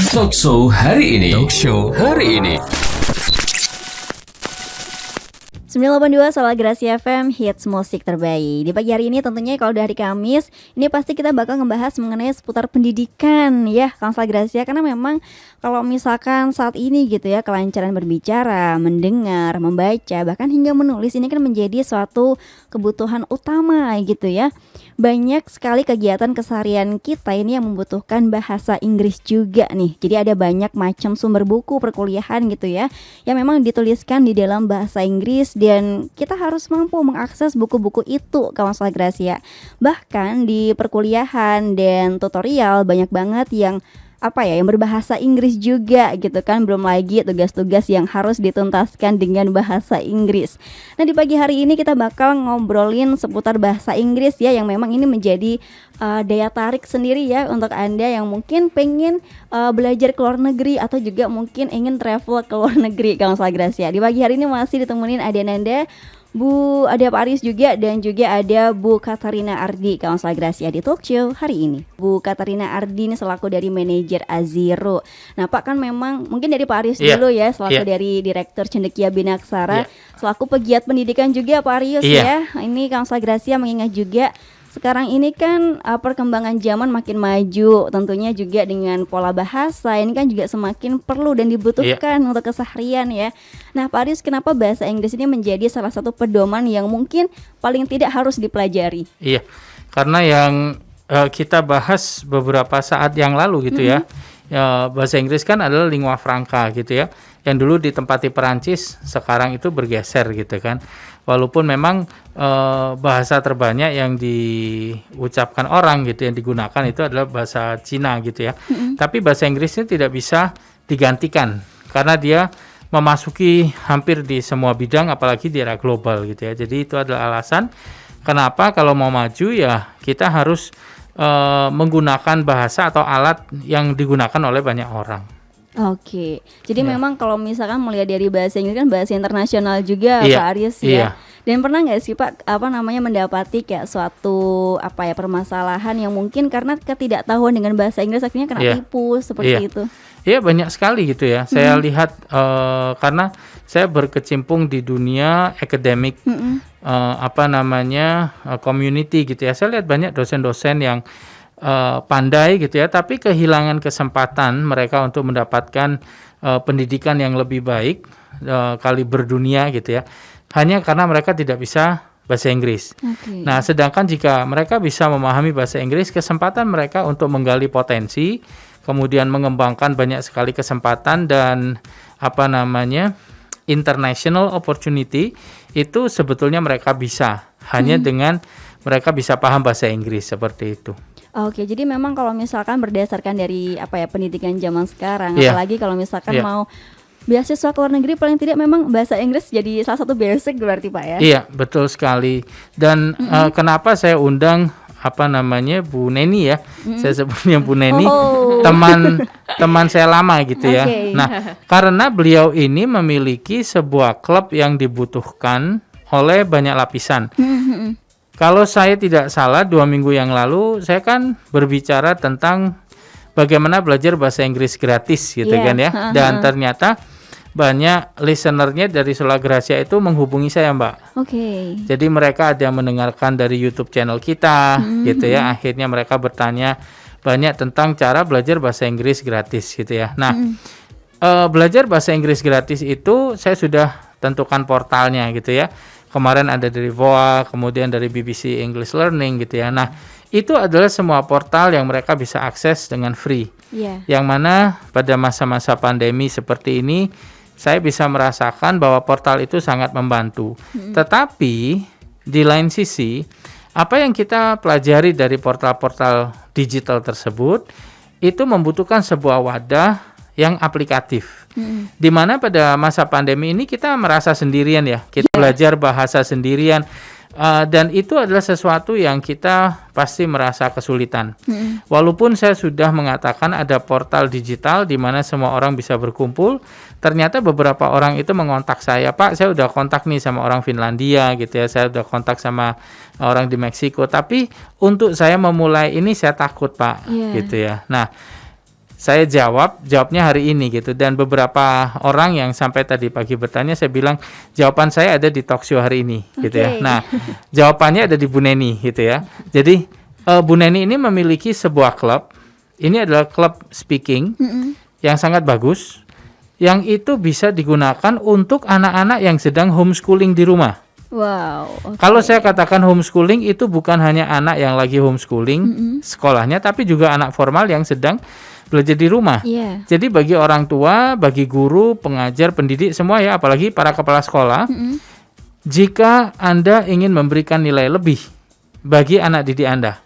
Talkshow hari ini. Talkshow hari ini. 982 Solar Grasi FM, hits musik terbaik. Di pagi hari ini tentunya kalau di hari Kamis, ini pasti kita bakal ngebahas mengenai seputar pendidikan ya, Solar Gracia. Karena memang kalau misalkan saat ini gitu ya, kelancaran berbicara, mendengar, membaca, bahkan hingga menulis ini kan menjadi suatu kebutuhan utama gitu ya. Banyak sekali kegiatan keseharian kita ini yang membutuhkan bahasa Inggris juga nih. Jadi ada banyak macam sumber buku perkuliahan gitu ya, yang memang dituliskan di dalam bahasa Inggris, dan kita harus mampu mengakses buku-buku itu, kawan Solar Gracia. Bahkan di perkuliahan dan tutorial banyak banget yang yang berbahasa Inggris juga gitu kan. Belum lagi tugas-tugas yang harus dituntaskan dengan bahasa Inggris. Nah, di pagi hari ini kita bakal ngobrolin seputar bahasa Inggris ya, yang memang ini menjadi daya tarik sendiri ya untuk Anda yang mungkin pengen belajar ke luar negeri, atau juga mungkin ingin travel ke luar negeri, kawan Solar Gracia. Di pagi hari ini masih ditemenin Nanda, ada Pak Aris juga, dan juga ada Bu Katarina Ardi, kawan Solar Gracia di talk show hari ini. Bu Katarina Ardi ini selaku dari manajer Aziro. Nah Pak, kan memang mungkin dari Pak Aris dulu ya, selaku dari Direktur Cendekia Binaksara, selaku pegiat pendidikan juga Pak Arius ya. Ini kawan Solar Gracia mengingat juga sekarang ini kan perkembangan zaman makin maju, tentunya juga dengan pola bahasa ini kan juga semakin perlu dan dibutuhkan untuk keseharian ya. Nah Pak Aris, kenapa bahasa Inggris ini menjadi salah satu pedoman yang mungkin paling tidak harus dipelajari? Iya, karena yang kita bahas beberapa saat yang lalu gitu ya, bahasa Inggris kan adalah lingua franca gitu ya, yang dulu ditempati Perancis, sekarang itu bergeser gitu kan. Walaupun memang bahasa terbanyak yang diucapkan orang gitu, yang digunakan itu adalah bahasa Cina gitu ya. Tapi bahasa Inggrisnya tidak bisa digantikan karena dia memasuki hampir di semua bidang, apalagi di era global gitu ya. Jadi itu adalah alasan kenapa kalau mau maju ya kita harus menggunakan bahasa atau alat yang digunakan oleh banyak orang. Oke, jadi memang kalau misalkan melihat dari bahasa Inggris kan bahasa internasional juga Pak Aris ya. Dan pernah nggak sih Pak mendapati kayak suatu permasalahan yang mungkin karena ketidaktahuan dengan bahasa Inggris akhirnya kena tipu seperti itu? Iya, banyak sekali gitu ya. Saya lihat karena saya berkecimpung di dunia akademik, community gitu ya. Saya lihat banyak dosen-dosen yang pandai gitu ya, tapi kehilangan kesempatan mereka untuk mendapatkan pendidikan yang lebih baik, kaliber dunia gitu ya, hanya karena mereka tidak bisa bahasa Inggris. Nah, sedangkan jika mereka bisa memahami bahasa Inggris, kesempatan mereka untuk menggali potensi, kemudian mengembangkan banyak sekali kesempatan dan international opportunity itu sebetulnya mereka bisa hanya dengan mereka bisa paham bahasa Inggris, seperti itu. Oke, jadi memang kalau misalkan berdasarkan dari pendidikan zaman sekarang, apalagi kalau misalkan mau beasiswa ke luar negeri, paling tidak memang bahasa Inggris jadi salah satu basic berarti Pak ya? Iya, betul sekali. Dan kenapa saya undang Bu Neni ya, saya sebutnya Bu Neni, teman saya lama gitu ya. Nah, karena beliau ini memiliki sebuah klub yang dibutuhkan oleh banyak lapisan. Kalau saya tidak salah 2 minggu yang lalu saya kan berbicara tentang bagaimana belajar bahasa Inggris gratis gitu kan ya. Dan ternyata banyak listenernya dari Solar Gracia itu menghubungi saya Mbak. Jadi mereka ada yang mendengarkan dari YouTube channel kita gitu ya. Akhirnya mereka bertanya banyak tentang cara belajar bahasa Inggris gratis gitu ya. Nah, belajar bahasa Inggris gratis itu saya sudah tentukan portalnya gitu ya. Kemarin ada dari VOA, kemudian dari BBC English Learning gitu ya. Nah, itu adalah semua portal yang mereka bisa akses dengan free. Yang mana pada masa-masa pandemi seperti ini, saya bisa merasakan bahwa portal itu sangat membantu. Tetapi di lain sisi, apa yang kita pelajari dari portal-portal digital tersebut, itu membutuhkan sebuah wadah yang aplikatif. Di mana pada masa pandemi ini kita merasa sendirian ya, kita belajar bahasa sendirian, dan itu adalah sesuatu yang kita pasti merasa kesulitan. Walaupun saya sudah mengatakan ada portal digital di mana semua orang bisa berkumpul, ternyata beberapa orang itu mengontak saya, Pak, saya udah kontak nih sama orang Finlandia gitu ya, saya udah kontak sama orang di Meksiko, tapi untuk saya memulai ini saya takut Pak, gitu ya. Nah, saya jawabnya hari ini gitu. Dan beberapa orang yang sampai tadi pagi bertanya, saya bilang jawaban saya ada di talk show hari ini gitu ya. Nah, jawabannya ada di Bu Neni gitu ya. Jadi Bu Neni ini memiliki sebuah klub. Ini adalah klub speaking yang sangat bagus, yang itu bisa digunakan untuk anak-anak yang sedang homeschooling di rumah. Wow. Kalau saya katakan homeschooling itu bukan hanya anak yang lagi homeschooling sekolahnya, tapi juga anak formal yang sedang belajar di rumah. Jadi bagi orang tua, bagi guru, pengajar, pendidik semua ya, apalagi para kepala sekolah, jika Anda ingin memberikan nilai lebih bagi anak didik Anda,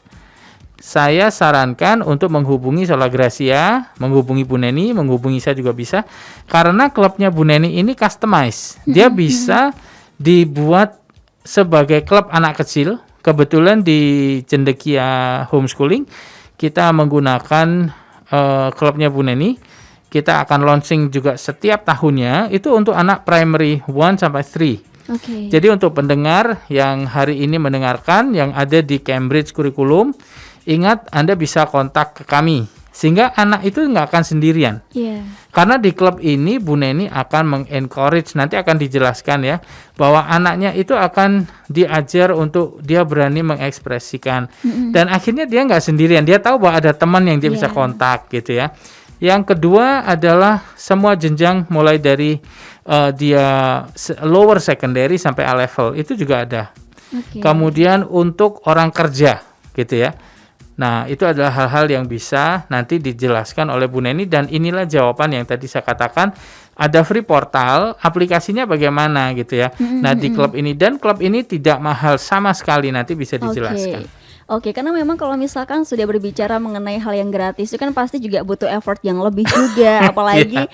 saya sarankan untuk menghubungi Sola Gracia, menghubungi Bu Neni, menghubungi saya juga bisa, karena klubnya Bu Neni ini customize. Dia bisa dibuat sebagai klub anak kecil. Kebetulan di Cendekia Homeschooling kita menggunakan klubnya Bu Neni. Kita akan launching juga setiap tahunnya itu untuk anak primary 1 sampai 3. Jadi untuk pendengar yang hari ini mendengarkan yang ada di Cambridge Curriculum, ingat Anda bisa kontak ke kami sehingga anak itu nggak akan sendirian. Karena di klub ini Bu Neni akan mengencourage, nanti akan dijelaskan ya, bahwa anaknya itu akan diajar untuk dia berani mengekspresikan. Dan akhirnya dia nggak sendirian, dia tahu bahwa ada teman yang dia bisa kontak gitu ya. Yang kedua adalah semua jenjang mulai dari dia lower secondary sampai A level itu juga ada. Kemudian untuk orang kerja gitu ya. Nah, itu adalah hal-hal yang bisa nanti dijelaskan oleh Bu Neni, dan inilah jawaban yang tadi saya katakan, ada free portal, aplikasinya bagaimana gitu ya. Nah, di klub ini, dan klub ini tidak mahal sama sekali, nanti bisa dijelaskan. Oke, karena memang kalau misalkan sudah berbicara mengenai hal yang gratis itu kan pasti juga butuh effort yang lebih juga, apalagi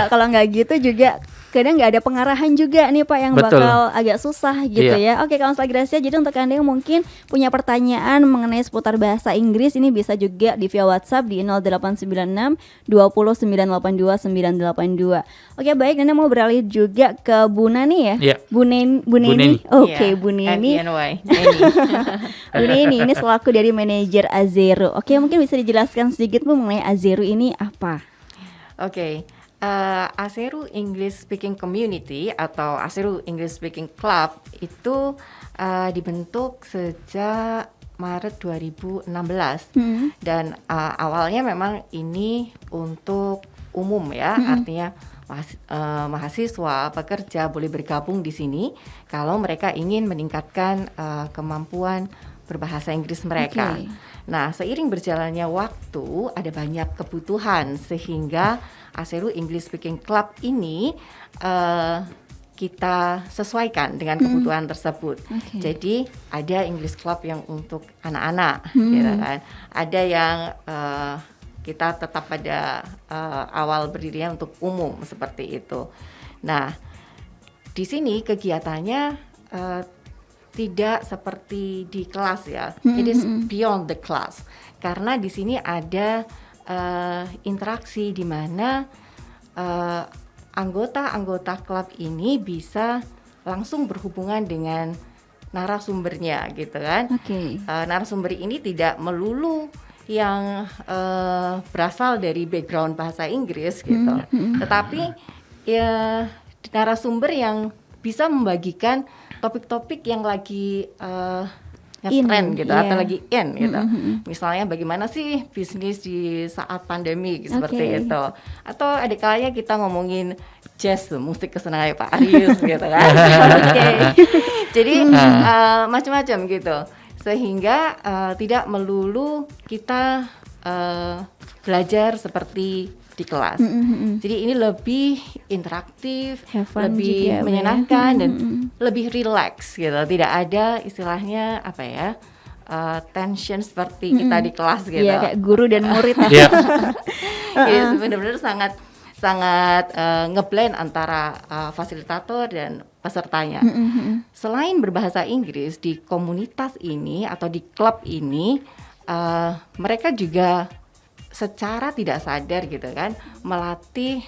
kalau nggak gitu juga kadang nggak ada pengarahan juga nih Pak yang bakal agak susah gitu ya. Oke, Kansel Gracia, jadi untuk Anda yang mungkin punya pertanyaan mengenai seputar bahasa Inggris ini bisa juga di via WhatsApp di 0896 20 982 982. Oke, baik, Anda mau beralih juga ke Bu Nani ya? Bu Neni. Oke, Bu Neni. Bu Neni ini selaku dari manajer Azero. Oke, mungkin bisa dijelaskan sedikit Bu mengenai Azero ini apa? Azero English Speaking Community atau Azero English Speaking Club itu dibentuk sejak Maret 2016 dan awalnya memang ini untuk umum ya, artinya mahasiswa, pekerja boleh bergabung di sini kalau mereka ingin meningkatkan kemampuan berbahasa Inggris mereka. Nah, seiring berjalannya waktu ada banyak kebutuhan sehingga Azero English Speaking Club ini kita sesuaikan dengan kebutuhan tersebut. Jadi ada English Club yang untuk anak-anak, gitu kan. Ada yang kita tetap pada awal berdirinya untuk umum seperti itu. Nah, di sini kegiatannya tidak seperti di kelas ya. It is beyond the class. Karena di sini ada interaksi di mana anggota-anggota klub ini bisa langsung berhubungan dengan narasumbernya gitu kan. Narasumber ini tidak melulu yang berasal dari background bahasa Inggris gitu. Tetapi ya narasumber yang bisa membagikan topik-topik yang lagi ngetren gitu atau lagi in gitu. Misalnya bagaimana sih bisnis di saat pandemi seperti itu. Atau ada kalanya kita ngomongin jazz tuh, musik kesenangan Pak Arius gitu kan. Jadi macam-macam gitu. Sehingga tidak melulu kita belajar seperti di kelas. Jadi ini lebih interaktif, lebih menyenangkan dan lebih relax gitu. Tidak ada istilahnya apa ya, tension seperti kita di kelas gitu. Iya, kayak guru dan murid. Jadi benar-benar sangat ngeblend antara fasilitator dan pesertanya. Selain berbahasa Inggris di komunitas ini atau di klub ini, mereka juga secara tidak sadar gitu kan melatih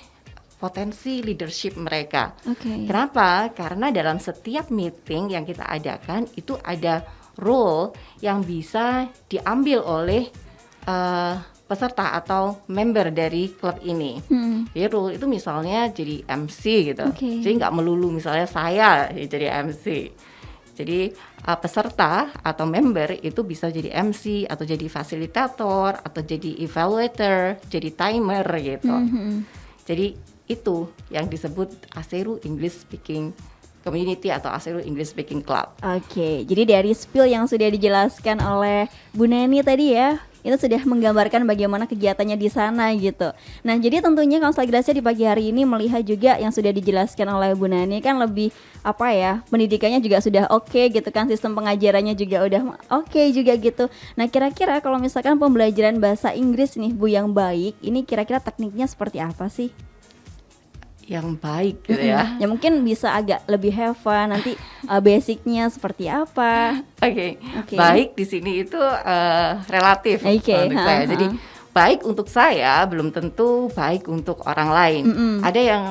potensi leadership mereka. Kenapa? Karena dalam setiap meeting yang kita adakan itu ada role yang bisa diambil oleh peserta atau member dari klub ini. Jadi role itu misalnya jadi MC gitu. Jadi nggak melulu misalnya saya jadi MC. Jadi peserta atau member itu bisa jadi MC atau jadi fasilitator atau jadi evaluator, jadi timer gitu. Jadi itu yang disebut ASERU English Speaking Community atau ASERU English Speaking Club. Oke, jadi dari spill yang sudah dijelaskan oleh Bu Neni tadi ya, itu sudah menggambarkan bagaimana kegiatannya di sana gitu. Nah, jadi tentunya Kansel Gracia di pagi hari ini melihat juga yang sudah dijelaskan oleh Bu Neni kan lebih apa ya, pendidikannya juga sudah oke gitu kan, sistem pengajarannya juga udah oke juga gitu. Nah, kira-kira kalau misalkan pembelajaran bahasa Inggris nih Bu yang baik, ini kira-kira tekniknya seperti apa sih? Yang baik gitu ya. Ya mungkin bisa agak lebih have fun nanti basicnya seperti apa. Oke. Baik di sini itu relatif menurut saya. Jadi baik untuk saya belum tentu baik untuk orang lain. Ada yang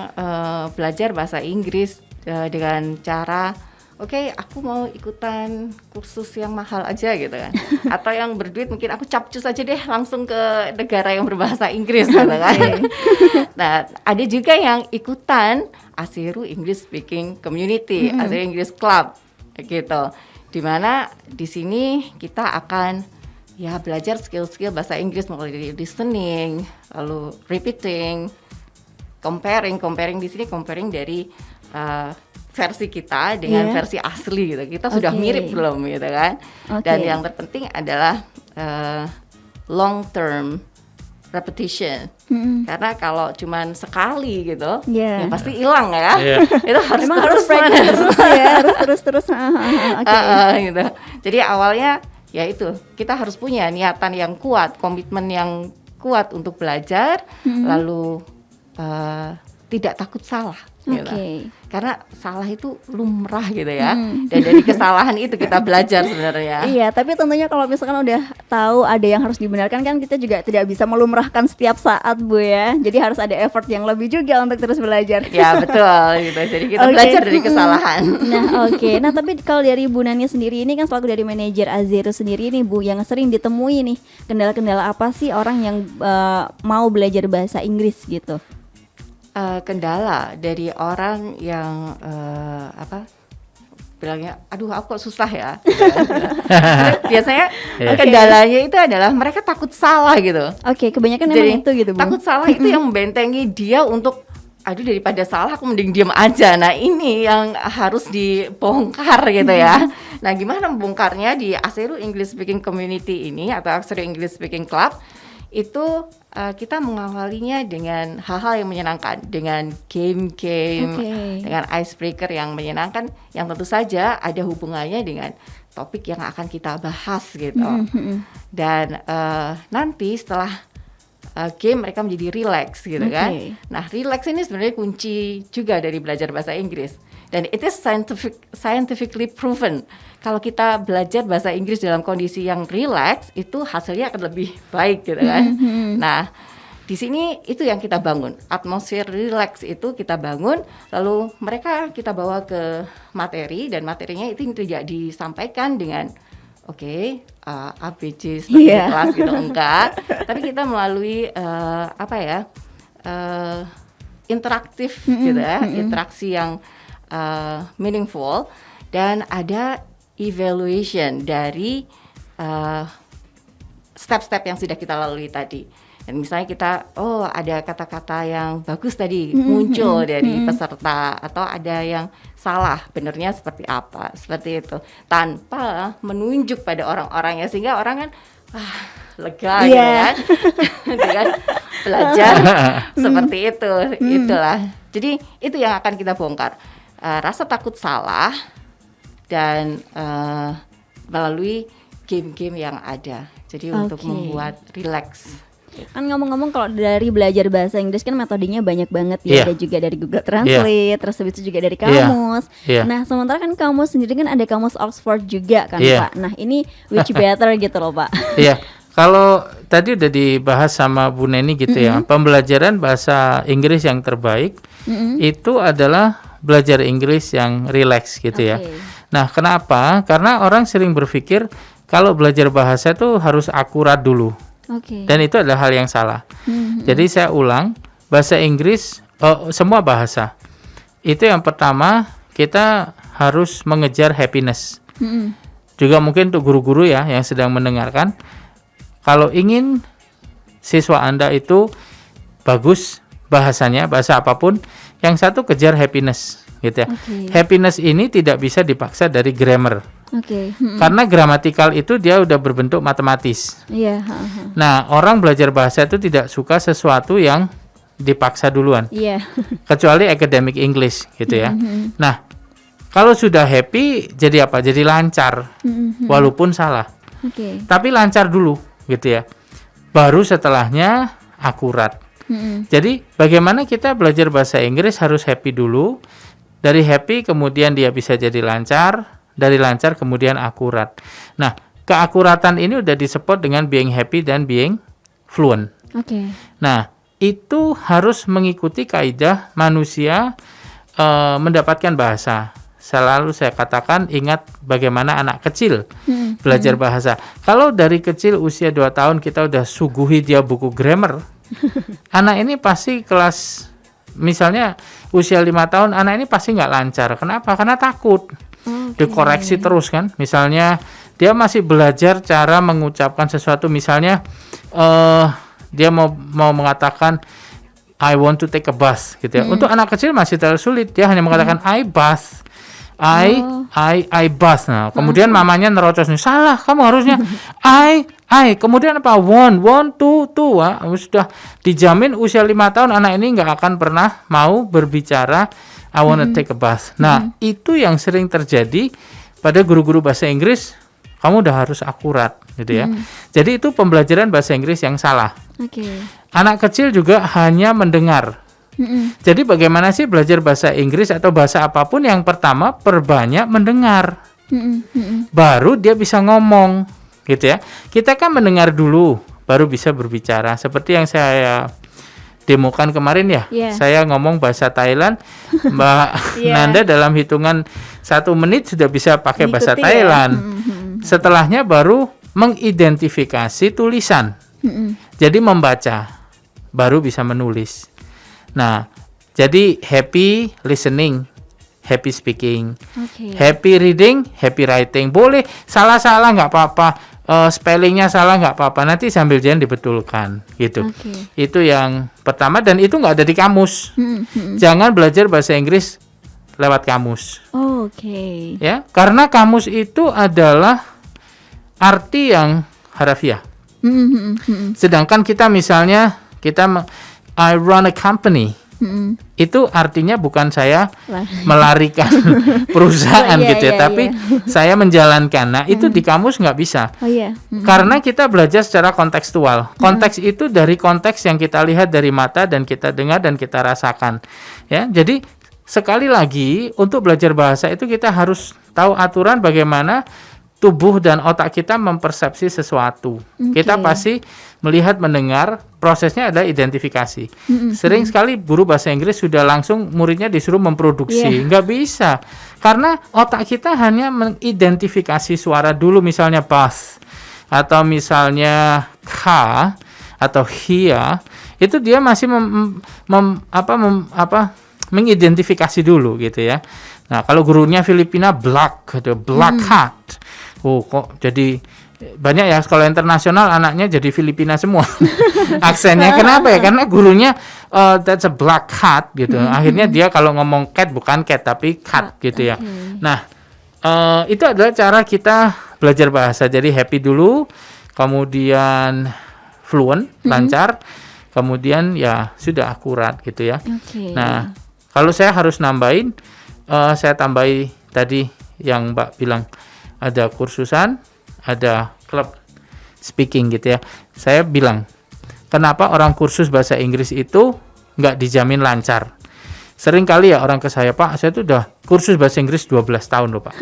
belajar bahasa Inggris dengan cara aku mau ikutan kursus yang mahal aja gitu kan. Atau yang berduit mungkin aku capcus aja deh langsung ke negara yang berbahasa Inggris gitu kan. Nah, ada juga yang ikutan ASERU English Speaking Community, ASERU English Club gitu. Dimana di sini kita akan ya belajar skill-skill bahasa Inggris mulai dari listening, lalu repeating, comparing di sini comparing dari versi kita dengan versi asli gitu. Kita sudah mirip belum gitu kan. Dan yang terpenting adalah long term repetition. Karena kalau cuman sekali gitu ya pasti hilang ya. Itu harus terus. Gitu. Jadi awalnya ya itu kita harus punya niatan yang kuat, komitmen yang kuat untuk belajar, lalu tidak takut salah. Gitu. Karena salah itu lumrah gitu ya. Dan dari kesalahan itu kita belajar sebenarnya. Iya, tapi tentunya kalau misalkan udah tahu ada yang harus dibenarkan kan kita juga tidak bisa melumrahkan setiap saat Bu ya. Jadi harus ada effort yang lebih juga untuk terus belajar. Ya betul gitu. Jadi kita belajar dari kesalahan. Nah tapi kalau dari Bu Nani sendiri ini kan selaku dari manajer ASERU sendiri nih Bu, yang sering ditemui nih kendala-kendala apa sih orang yang mau belajar bahasa Inggris gitu? Kendala dari orang yang bilangnya aduh aku kok susah ya. Biasanya kendalanya itu adalah mereka takut salah gitu. Kebanyakan memang itu gitu Bu. Takut salah itu yang membentengi dia untuk aduh daripada salah aku mending diam aja. Nah ini yang harus dibongkar gitu ya. Nah gimana membongkarnya di ASERU English Speaking Community ini atau ASERU English Speaking Club itu kita mengawalinya dengan hal-hal yang menyenangkan, dengan game-game, dengan icebreaker yang menyenangkan, yang tentu saja ada hubungannya dengan topik yang akan kita bahas gitu. Dan nanti setelah game mereka menjadi relax gitu kan. Nah relax ini sebenarnya kunci juga dari belajar bahasa Inggris. Dan it is scientifically proven. Kalau kita belajar bahasa Inggris dalam kondisi yang relax, itu hasilnya akan lebih baik gitu kan. Nah, di sini itu yang kita bangun. Atmosfer relax itu kita bangun, lalu mereka kita bawa ke materi, dan materinya itu tidak disampaikan dengan ABC seperti kelas gitu, enggak. Tapi kita melalui interaktif gitu ya, interaksi yang meaningful, dan ada evaluation dari step-step yang sudah kita lalui tadi. Dan misalnya kita ada kata-kata yang bagus tadi muncul dari peserta, atau ada yang salah benernya seperti apa, seperti itu, tanpa menunjuk pada orang-orangnya, sehingga orang kan lega gitu kan. Dengan belajar seperti itu. Itulah. Jadi itu yang akan kita bongkar, rasa takut salah, dan melalui game-game yang ada. Jadi untuk membuat relax. Kan ngomong-ngomong kalau dari belajar bahasa Inggris kan metodenya banyak banget ya. Ada juga dari Google Translate, terus habis itu juga dari kamus. Nah sementara kan kamus sendiri kan ada kamus Oxford juga kan Pak. Nah ini which better gitu loh Pak. Kalau tadi udah dibahas sama Bu Neni gitu ya, pembelajaran bahasa Inggris yang terbaik itu adalah belajar Inggris yang relax gitu ya. Nah kenapa? Karena orang sering berpikir kalau belajar bahasa itu harus akurat dulu. Dan itu adalah hal yang salah. Jadi saya ulang, bahasa Inggris, semua bahasa itu yang pertama kita harus mengejar happiness. Juga mungkin untuk guru-guru ya yang sedang mendengarkan, kalau ingin siswa Anda itu bagus bahasanya, bahasa apapun, yang satu kejar happiness gitu ya. Happiness ini tidak bisa dipaksa dari grammar. Karena gramatikal itu dia udah berbentuk matematis. Nah, orang belajar bahasa itu tidak suka sesuatu yang dipaksa duluan. Kecuali academic English gitu ya. Nah, kalau sudah happy jadi apa? Jadi lancar. Walaupun salah. Tapi lancar dulu gitu ya. Baru setelahnya akurat. Jadi bagaimana kita belajar bahasa Inggris harus happy dulu. Dari happy kemudian dia bisa jadi lancar. Dari lancar kemudian akurat. Nah, keakuratan ini udah disebut dengan being happy dan being fluent. Nah, itu harus mengikuti kaidah manusia mendapatkan bahasa. Selalu saya katakan, ingat bagaimana anak kecil belajar bahasa. Kalau dari kecil usia 2 tahun kita udah suguhi dia buku grammar, anak ini pasti kelas, misalnya usia 5 tahun, anak ini pasti nggak lancar. Kenapa? Karena takut. Dikoreksi terus kan. Misalnya dia masih belajar cara mengucapkan sesuatu, misalnya dia mau mengatakan I want to take a bath gitu ya. Untuk anak kecil masih terlalu sulit. Dia hanya mengatakan I bath. I bath. Nah, kemudian mamanya nerocos nih. Salah, kamu harusnya I. Kemudian apa? One, two. Wah, sudah dijamin usia 5 tahun anak ini nggak akan pernah mau berbicara I want to take a bath. Nah, itu yang sering terjadi pada guru-guru bahasa Inggris. Kamu udah harus akurat gitu ya. Jadi itu pembelajaran bahasa Inggris yang salah. Anak kecil juga hanya mendengar. Jadi bagaimana sih belajar bahasa Inggris atau bahasa apapun? Yang pertama, perbanyak mendengar. Baru dia bisa ngomong gitu ya. Kita kan mendengar dulu baru bisa berbicara. Seperti yang saya demokan kemarin ya. Saya ngomong bahasa Thailand, Mbak Nanda dalam hitungan 1 menit sudah bisa pakai bahasa Thailand. Setelahnya baru mengidentifikasi tulisan. Jadi membaca, baru bisa menulis. Nah, jadi happy listening, happy speaking, happy reading, happy writing. Boleh salah-salah nggak apa-apa, spellingnya salah nggak apa-apa. Nanti sambil jalan dibetulkan, gitu. Itu yang pertama, dan itu nggak ada di kamus. Jangan belajar bahasa Inggris lewat kamus. Ya, karena kamus itu adalah arti yang harafiah. Sedangkan kita misalnya I run a company. Itu artinya bukan saya melarikan perusahaan gitu ya, tapi saya menjalankan. Nah, itu di kamus nggak bisa. Karena kita belajar secara kontekstual. Konteks itu dari konteks yang kita lihat dari mata dan kita dengar dan kita rasakan. Ya, jadi sekali lagi untuk belajar bahasa itu kita harus tahu aturan bagaimana tubuh dan otak kita mempersepsi sesuatu. Kita pasti melihat, mendengar, prosesnya adalah identifikasi. Sering sekali guru bahasa Inggris sudah langsung muridnya disuruh memproduksi. Nggak bisa. Karena otak kita hanya mengidentifikasi suara dulu, misalnya bath, atau misalnya ka, atau hia, itu dia masih mengidentifikasi dulu gitu ya. Nah, kalau gurunya Filipina black hat. Oh, kok jadi banyak ya sekolah internasional anaknya jadi Filipina semua. Aksennya kenapa ya? Karena gurunya that's a black cat gitu. Akhirnya dia kalau ngomong cat bukan cat tapi cat gitu ya. Nah, itu adalah cara kita belajar bahasa. Jadi happy dulu, kemudian fluent, lancar, kemudian ya sudah akurat gitu ya. Nah, kalau saya harus nambahin, saya tambahi tadi yang Mbak bilang, ada kursusan, ada klub speaking gitu ya. Saya bilang, kenapa orang kursus bahasa Inggris itu nggak dijamin lancar? Sering kali ya orang ke saya, Pak, saya tuh udah kursus bahasa Inggris 12 tahun loh, Pak.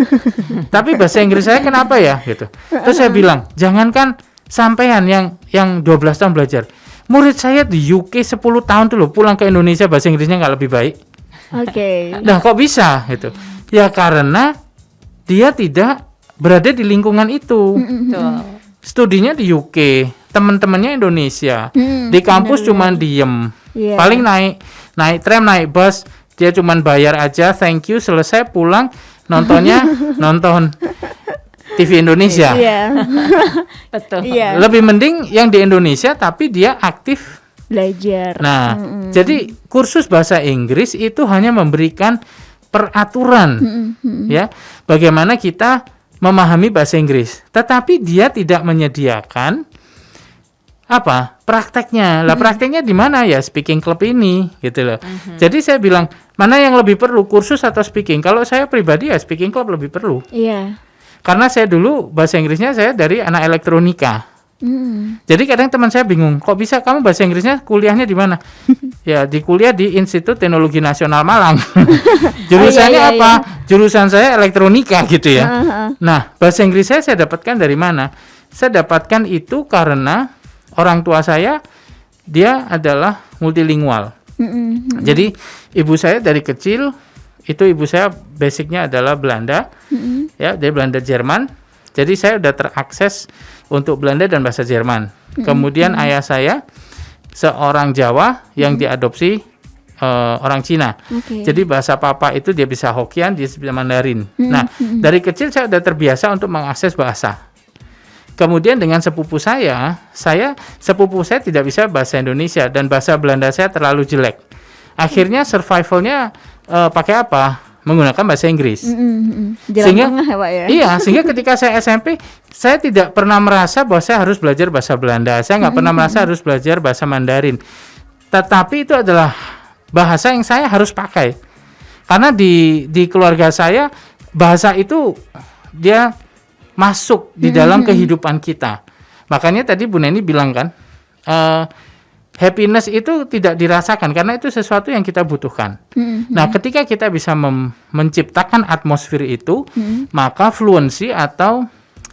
Tapi bahasa Inggris saya kenapa ya? Gitu. Terus saya bilang, jangankan sampean yang 12 tahun belajar. Murid saya di UK 10 tahun tuh loh, pulang ke Indonesia bahasa Inggrisnya nggak lebih baik. Nah, kok bisa gitu? Ya karena dia tidak berada di lingkungan itu. Studinya di UK, teman-temannya Indonesia. Di kampus cuman diem. Paling naik tram, naik bus, dia cuman bayar aja, thank you, selesai pulang, nontonnya nonton TV Indonesia. Betul. Lebih mending yang di Indonesia tapi dia aktif belajar. Nah, jadi kursus bahasa Inggris itu hanya memberikan peraturan, ya, bagaimana kita memahami bahasa Inggris. Tetapi dia tidak menyediakan prakteknya. Lah prakteknya di mana ya speaking club ini, gitu loh. Jadi saya bilang mana yang lebih perlu, kursus atau speaking? Kalau saya pribadi ya speaking club lebih perlu. Iya. Karena saya dulu bahasa Inggrisnya saya dari anak elektronika. Jadi kadang teman saya bingung, kok bisa kamu bahasa Inggrisnya kuliahnya di mana? Ya di kuliah di Institut Teknologi Nasional Malang. Jurusannya apa? Jurusan saya elektronika gitu ya. Nah bahasa Inggris saya dapatkan dari mana? Saya dapatkan itu karena orang tua saya dia adalah multilingual. Jadi ibu saya dari kecil itu ibu saya basicnya adalah Belanda, ya dari Belanda Jerman. Jadi saya udah terakses untuk Belanda dan bahasa Jerman. Kemudian ayah saya seorang Jawa yang diadopsi orang Cina. Jadi bahasa papa itu dia bisa Hokkien, dia bisa Mandarin. Nah, dari kecil saya udah terbiasa untuk mengakses bahasa. Kemudian dengan sepupu saya tidak bisa bahasa Indonesia dan bahasa Belanda saya terlalu jelek. Akhirnya survivalnya pakai apa? Menggunakan bahasa Inggris. Sehingga sehingga ketika saya SMP saya tidak pernah merasa bahwa saya harus belajar bahasa Belanda. Saya nggak pernah merasa harus belajar bahasa Mandarin. Tetapi itu adalah bahasa yang saya harus pakai. Karena di keluarga saya bahasa itu dia masuk di dalam kehidupan kita. Makanya tadi Bu Neni bilang kan, happiness itu tidak dirasakan karena itu sesuatu yang kita butuhkan. Nah, ketika kita bisa menciptakan atmosfer itu, maka fluency atau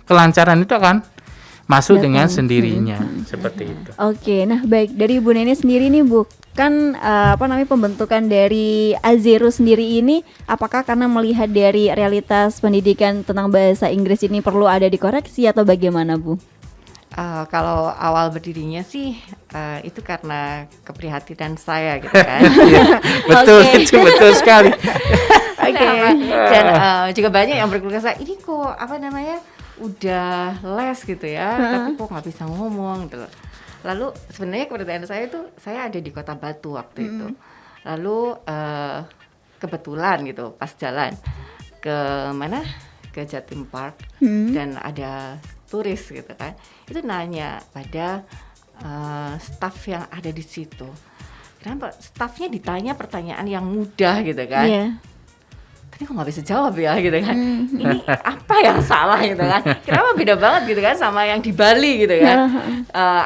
kelancaran itu akan masuk dengan sendirinya. Seperti itu. Oke, nah baik dari Bu Neni sendiri nih Bu, kan pembentukan dari Azero sendiri ini apakah karena melihat dari realitas pendidikan tentang bahasa Inggris ini perlu ada dikoreksi atau bagaimana Bu? Kalau awal berdirinya sih itu karena keprihatinan saya gitu kan. Betul, itu betul sekali. Dan juga banyak yang berkeluh kesah, ini kok udah les gitu ya, tapi kok nggak bisa ngomong gitu. Lalu sebenarnya keprihatinan saya itu, saya ada di Kota Batu waktu itu. Lalu kebetulan gitu pas jalan ke mana? Ke Jatim Park dan ada turis gitu kan, itu nanya pada staff yang ada di situ, kenapa staffnya ditanya pertanyaan yang mudah gitu kan, tapi kok nggak bisa jawab ya gitu kan, ini apa yang salah gitu kan, kenapa beda banget gitu kan sama yang di Bali gitu kan,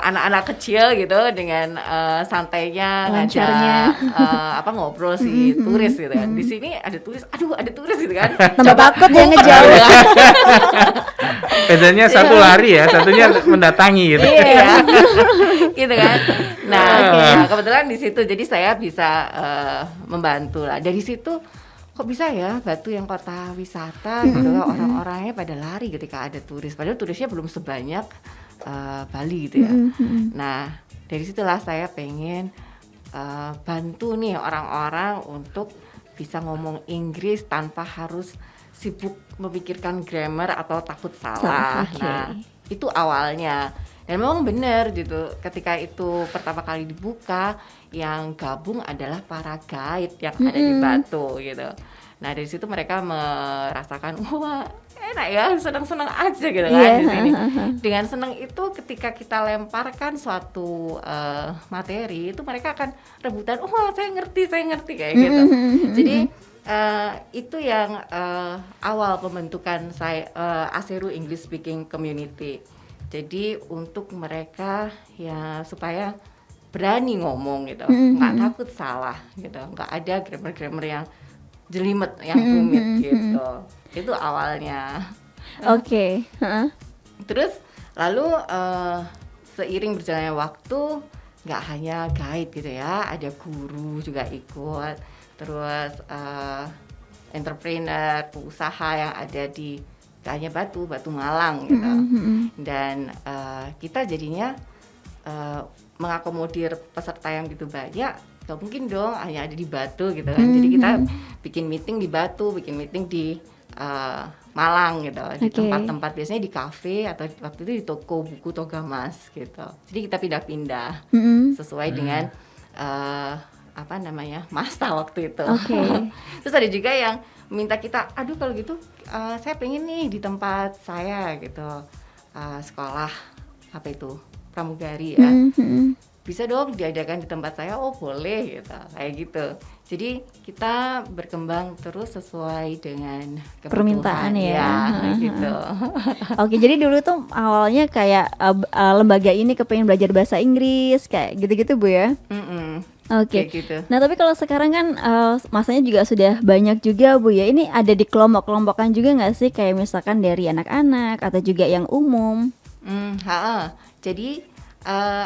anak-anak kecil gitu dengan santainya ngajak ngobrol si turis gitu kan, di sini ada turis, ada turis gitu kan, tambah takut ya ngejawab. Bedanya satu lari ya, satunya mendatangi gitu. Iya, gitu kan. Nah, kebetulan di situ jadi saya bisa membantu lah. Dari situ kok bisa ya Batu yang kota wisata gitu, orang-orangnya pada lari ketika ada turis. Padahal turisnya belum sebanyak Bali gitu ya. Nah, dari situlah saya pengen bantu nih orang-orang untuk bisa ngomong Inggris tanpa harus sibuk memikirkan grammar atau takut salah. Nah, itu awalnya. Dan memang benar gitu, ketika itu pertama kali dibuka, yang gabung adalah para guide yang ada di Batu gitu. Nah, dari situ mereka merasakan, wah enak ya, senang-senang aja gitu kan di sini. Dengan senang itu ketika kita lemparkan suatu materi, itu mereka akan rebutan, wah saya ngerti kayak gitu. Jadi itu yang awal pembentukan saya Azero English Speaking Community. Jadi untuk mereka ya supaya berani ngomong gitu, nggak takut salah gitu, nggak ada grammar yang jelimet, yang rumit gitu. Itu awalnya. Oke. Terus lalu seiring berjalannya waktu, nggak hanya guide gitu ya, ada guru juga ikut. Terus entrepreneur, pengusaha yang ada di hanya Batu Malang gitu. Dan kita jadinya mengakomodir peserta yang gitu banyak, gak mungkin dong hanya ada di Batu gitu kan. Jadi kita bikin meeting di Batu, bikin meeting di Malang gitu, di tempat-tempat biasanya di kafe atau waktu itu di toko buku Togamas gitu. Jadi kita pindah-pindah sesuai dengan masa waktu itu. Terus ada juga yang minta kita, aduh kalau gitu saya pengen nih di tempat saya gitu, sekolah apa itu pramugari ya, bisa dong diadakan di tempat saya. Oh boleh gitu, kayak gitu. Jadi kita berkembang terus sesuai dengan permintaan ya, gitu. Oke, jadi dulu tuh awalnya kayak lembaga ini kepengen belajar bahasa Inggris kayak gitu-gitu Bu ya. Oke. Gitu. Nah tapi kalau sekarang kan masanya juga sudah banyak juga Bu ya. Ini ada di kelompok-kelompokan juga nggak sih, kayak misalkan dari anak-anak atau juga yang umum? Jadi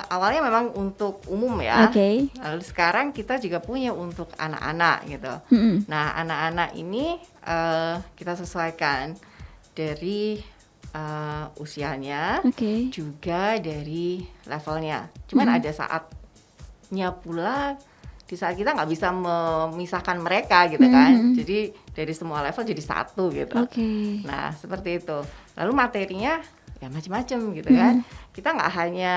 awalnya memang untuk umum ya. Lalu sekarang kita juga punya untuk anak-anak gitu. Nah anak-anak ini kita sesuaikan dari usianya, juga dari levelnya. Cuman ada saatnya pula di saat kita nggak bisa memisahkan mereka gitu kan. Jadi dari semua level jadi satu gitu. Nah seperti itu. Lalu materinya ya macam-macam gitu kan. Kita nggak hanya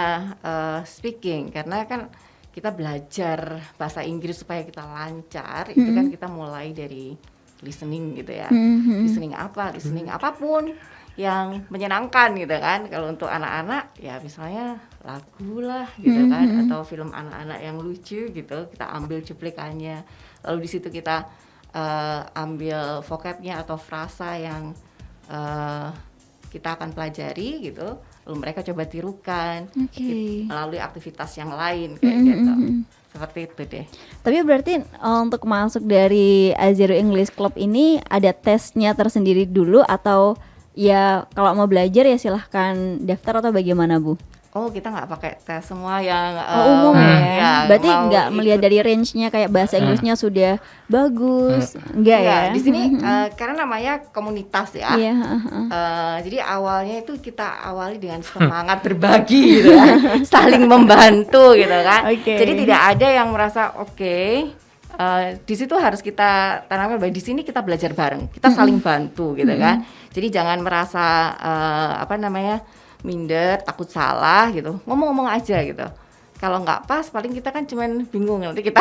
speaking, karena kan kita belajar bahasa Inggris supaya kita lancar. Itu kan kita mulai dari listening gitu ya. Listening apapun yang menyenangkan gitu kan. Kalau untuk anak-anak ya misalnya lagu lah gitu kan, atau film anak-anak yang lucu gitu, kita ambil cuplikannya. Lalu di situ kita ambil vocabnya atau frasa yang kita akan pelajari gitu, lalu mereka coba tirukan melalui aktivitas yang lain kayak gitu. Seperti itu deh. Tapi berarti untuk masuk dari Azero English Club ini ada tesnya tersendiri dulu, atau ya kalau mau belajar ya silahkan daftar, atau bagaimana Bu? Oh kita nggak pakai tes semua yang umum ya. Berarti nggak melihat dari range-nya kayak bahasa Inggrisnya sudah bagus, enggak ya? Di sini karena namanya komunitas ya. Jadi awalnya itu kita awali dengan semangat berbagi gitu kan, saling membantu gitu kan. Jadi tidak ada yang merasa di situ harus kita tanamkan bahwa di sini kita belajar bareng, kita saling bantu gitu kan. Jadi jangan merasa minder, takut salah gitu, ngomong-ngomong aja gitu. Kalau nggak pas paling kita kan cuman bingung, nanti kita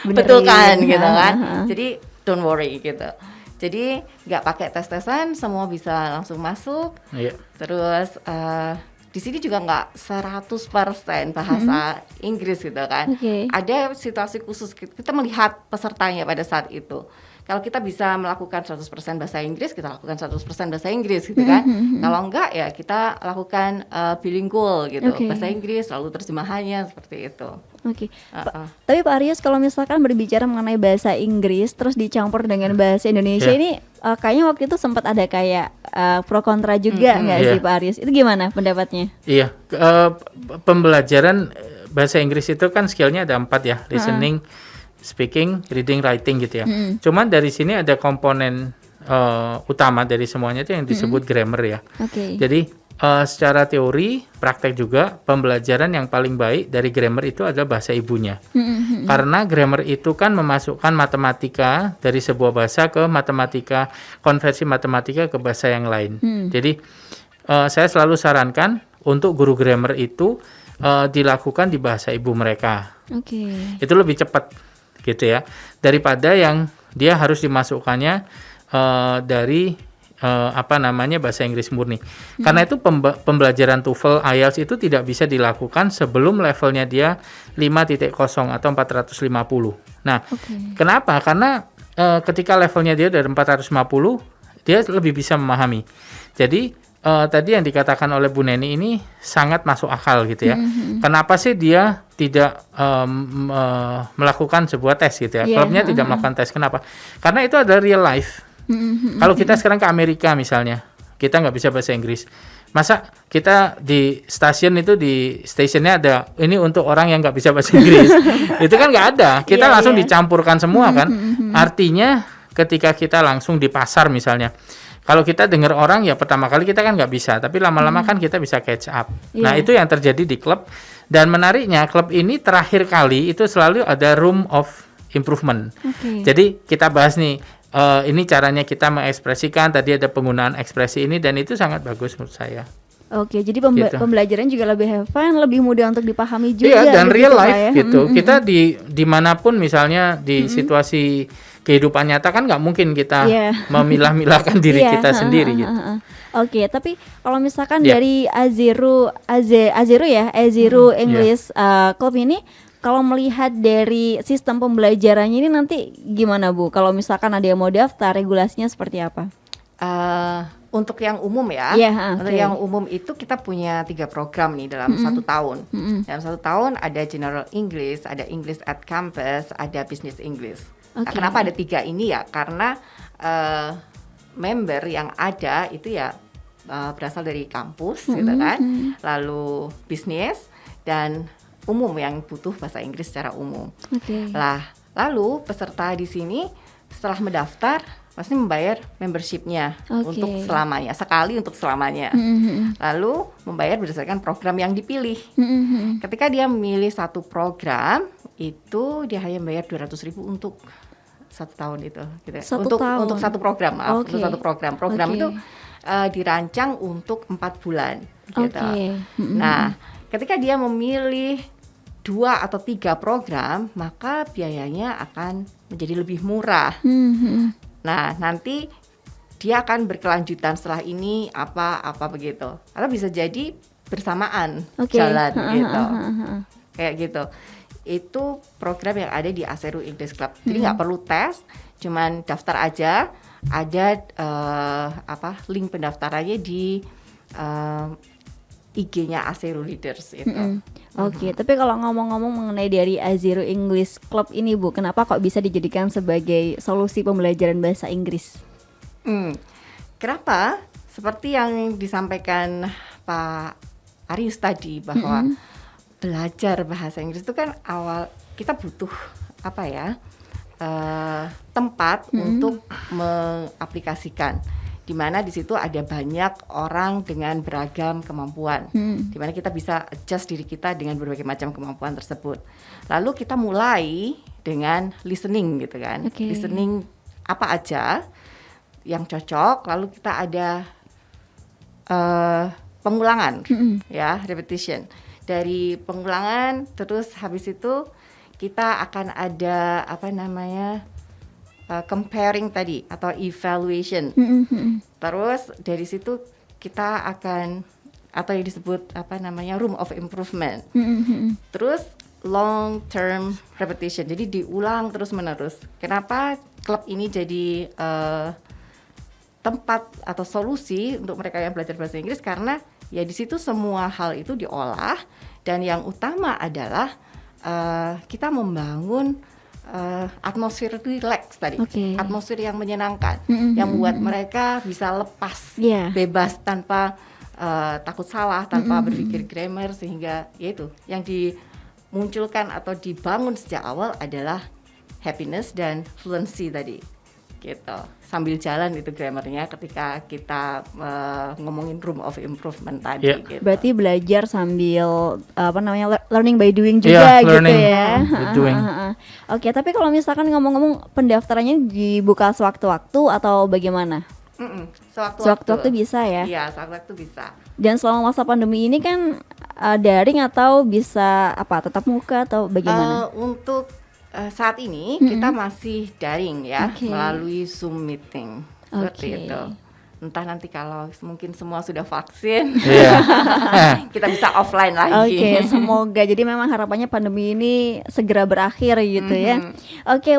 betulkan gitu kan. Jadi don't worry gitu. Jadi nggak pakai tes-tesan, semua bisa langsung masuk. Terus di sini juga nggak 100% bahasa Inggris gitu kan. Ada situasi khusus, kita melihat pesertanya pada saat itu. Kalau kita bisa melakukan 100% bahasa Inggris, kita lakukan 100% bahasa Inggris gitu kan. Kalau enggak ya kita lakukan bilingual gitu, bahasa Inggris lalu terjemahannya seperti itu. Tapi Pak Aryus, kalau misalkan berbicara mengenai bahasa Inggris terus dicampur dengan bahasa Indonesia ini kayaknya waktu itu sempat ada kayak pro kontra juga nggak sih Pak Aryus? Itu gimana pendapatnya? Pembelajaran bahasa Inggris itu kan skillnya ada 4 ya, listening, speaking, reading, writing gitu ya. Cuman dari sini ada komponen utama dari semuanya itu yang disebut grammar ya. Jadi secara teori, praktek juga, pembelajaran yang paling baik dari grammar itu adalah bahasa ibunya. Karena grammar itu kan memasukkan matematika dari sebuah bahasa ke matematika, konversi matematika ke bahasa yang lain. Jadi saya selalu sarankan untuk guru grammar itu dilakukan di bahasa ibu mereka. Itu lebih cepat gitu ya, daripada yang dia harus dimasukkannya dari bahasa Inggris murni. Karena itu pembelajaran TOEFL, IELTS itu tidak bisa dilakukan sebelum levelnya dia 5.0 atau 450. Nah, kenapa? Karena ketika levelnya dia dari 450, dia lebih bisa memahami. Jadi tadi yang dikatakan oleh Bu Neni ini sangat masuk akal gitu ya. Kenapa sih dia tidak melakukan sebuah tes gitu ya? Klubnya tidak melakukan tes. Kenapa? Karena itu adalah real life. Kalau kita sekarang ke Amerika misalnya, kita nggak bisa bahasa Inggris. Masa kita di stasiun itu, di stationnya ada ini untuk orang yang nggak bisa bahasa Inggris? Itu kan nggak ada. Kita langsung dicampurkan semua kan. Artinya ketika kita langsung di pasar misalnya, kalau kita dengar orang ya pertama kali kita kan nggak bisa, tapi lama-lama kan kita bisa catch up. Nah itu yang terjadi di klub, Dan menariknya klub ini terakhir kali itu selalu ada room of improvement. Jadi kita bahas nih, ini caranya kita mengekspresikan, tadi ada penggunaan ekspresi ini dan itu sangat bagus menurut saya. Oke, jadi pembelajaran juga lebih have fun, lebih mudah untuk dipahami juga. Iya, dan real life ya? gitu. Kita dimanapun misalnya di situasi kehidupan nyata kan nggak mungkin kita memilah-milahkan diri kita sendiri gitu. Oke, tapi kalau misalkan dari Azero English Club ini, kalau melihat dari sistem pembelajarannya ini nanti gimana Bu? Kalau misalkan ada yang mau daftar, regulasinya seperti apa? Untuk yang umum ya, untuk yang umum itu kita punya 3 program nih dalam 1 tahun. Dalam 1 tahun ada General English, ada English at Campus, ada Business English. Nah, kenapa ada 3 ini ya? Karena member yang ada itu ya berasal dari kampus gitu kan, lalu bisnis dan umum yang butuh bahasa Inggris secara umum. Lah, lalu peserta di sini setelah mendaftar pasti membayar membershipnya untuk selamanya, sekali untuk selamanya. Lalu membayar berdasarkan program yang dipilih. Ketika dia memilih satu program, itu dia hanya membayar 200.000 untuk 1 tahun itu. Gitu. Untuk satu program, untuk satu program. Program itu dirancang untuk 4 bulan. Gitu. Nah, ketika dia memilih 2 atau 3 program, maka biayanya akan menjadi lebih murah. Nah, nanti dia akan berkelanjutan setelah ini apa begitu. Atau bisa jadi bersamaan jalan gitu. Kayak gitu. Itu program yang ada di Azero English Club. Jadi nggak perlu tes, cuman daftar aja. Ada link pendaftarannya di IG-nya Azero Leaders itu. Oke, tapi kalau ngomong-ngomong mengenai dari Azero English Club ini Bu, kenapa kok bisa dijadikan sebagai solusi pembelajaran bahasa Inggris? Kenapa? Seperti yang disampaikan Pak Arius tadi bahwa belajar bahasa Inggris itu kan awal kita butuh tempat untuk mengaplikasikan. Di mana di situ ada banyak orang dengan beragam kemampuan, di mana kita bisa adjust diri kita dengan berbagai macam kemampuan tersebut. Lalu kita mulai dengan listening gitu kan, listening apa aja yang cocok. Lalu kita ada pengulangan, ya repetition. Dari pengulangan terus habis itu kita akan ada comparing tadi atau evaluation. Terus dari situ kita akan atau yang disebut room of improvement. Terus long term repetition. Jadi diulang terus menerus. Kenapa klub ini jadi tempat atau solusi untuk mereka yang belajar bahasa Inggris? Karena ya di situ semua hal itu diolah dan yang utama adalah kita membangun atmosfer relax tadi, atmosfer yang menyenangkan, yang membuat mereka bisa lepas, bebas tanpa takut salah, tanpa berpikir grammar, sehingga yaitu yang dimunculkan atau dibangun sejak awal adalah happiness dan fluency tadi, gitu. Sambil jalan itu grammarnya ketika kita ngomongin room of improvement tadi. Gitu. Berarti belajar sambil learning by doing juga gitu ya. Oke, tapi kalau misalkan ngomong-ngomong pendaftarannya dibuka sewaktu-waktu atau bagaimana? Sewaktu-waktu bisa ya? Iya, sewaktu-waktu bisa. Dan selama masa pandemi ini kan daring atau bisa tetap muka atau bagaimana? Untuk saat ini kita masih daring ya, melalui Zoom meeting seperti itu. Entah nanti kalau mungkin semua sudah vaksin, kita bisa offline lagi. Semoga. Jadi memang harapannya pandemi ini segera berakhir gitu ya.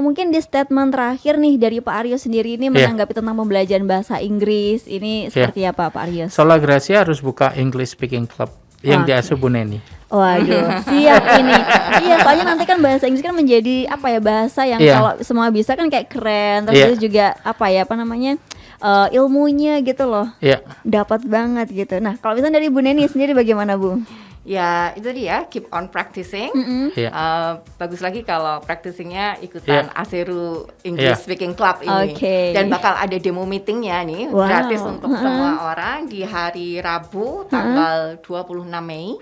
Mungkin di statement terakhir nih dari Pak Aryo sendiri ini menanggapi tentang pembelajaran bahasa Inggris ini seperti apa Pak Aryo? Sola Gracia harus buka English Speaking Club yang diasuh Bu Neni. Waduh, siap ini. Iya, soalnya nanti kan bahasa Inggris kan menjadi bahasa yang kalau semua bisa kan kayak keren. Terus juga ilmunya gitu loh. Dapat banget gitu. Nah, kalau misalnya dari Bu Neni sendiri bagaimana Bu? Ya itu dia, keep on practicing. Bagus lagi kalau practicingnya ikutan Azero English Speaking Club ini. Dan bakal ada demo meetingnya nih, gratis untuk semua orang di hari Rabu tanggal 26 Mei.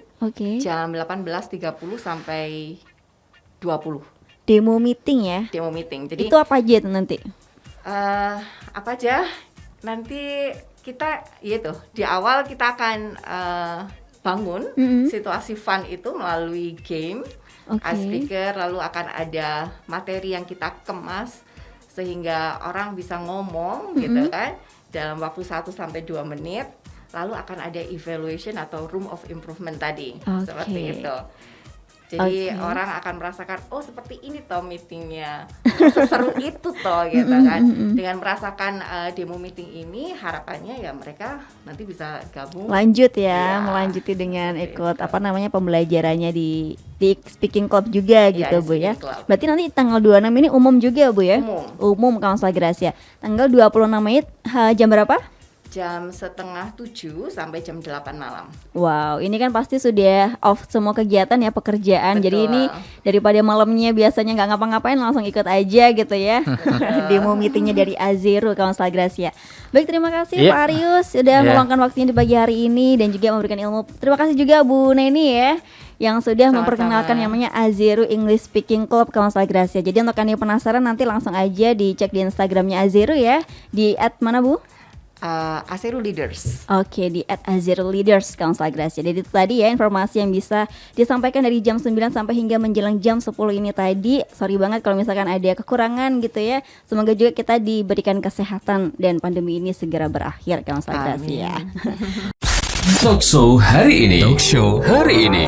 Jam 18.30 sampai 20. Demo meeting ya? Demo meeting. Jadi itu apa aja tuh nanti? Apa aja? Nanti kita, yaitu di awal kita akan bangun situasi fun itu melalui game, speaker, lalu akan ada materi yang kita kemas sehingga orang bisa ngomong gitu kan dalam waktu 1 sampai 2 menit. Lalu akan ada evaluation atau room of improvement tadi, seperti itu. Jadi orang akan merasakan, oh seperti ini toh meetingnya, seseru itu toh gitu kan. Dengan merasakan demo meeting ini, harapannya ya mereka nanti bisa gabung. Lanjut ya, melanjuti dengan ikut pembelajarannya di speaking club juga gitu Bu ya. Club. Berarti nanti tanggal 26 ini umum juga Bu ya? Umum Counselor Gracia. Tanggal 26 Mei jam berapa? Jam 6:30 sampai jam 8 malam. Wow, ini kan pasti sudah off semua kegiatan ya, pekerjaan. Betul. Jadi ini daripada malamnya biasanya nggak ngapa-ngapain, langsung ikut aja gitu ya. Demo meetingnya dari Azero Counselor Gracia. Baik, terima kasih Pak Arius sudah meluangkan waktunya di pagi hari ini dan juga memberikan ilmu. Terima kasih juga Bu Neni ya yang sudah memperkenalkan yang namanya Azero English Speaking Club Counselor Gracia. Jadi untuk Anda yang penasaran nanti langsung aja dicek di Instagramnya Azero ya. Di @mana Bu? Azero Leaders. Oke, di @Azero Leaders Counselor Gracia. Jadi itu tadi ya informasi yang bisa disampaikan dari jam 9 sampai hingga menjelang jam 10 ini tadi. Sorry banget kalau misalkan ada kekurangan gitu ya. Semoga juga kita diberikan kesehatan dan pandemi ini segera berakhir Counselor Gracia. Talk show hari ini.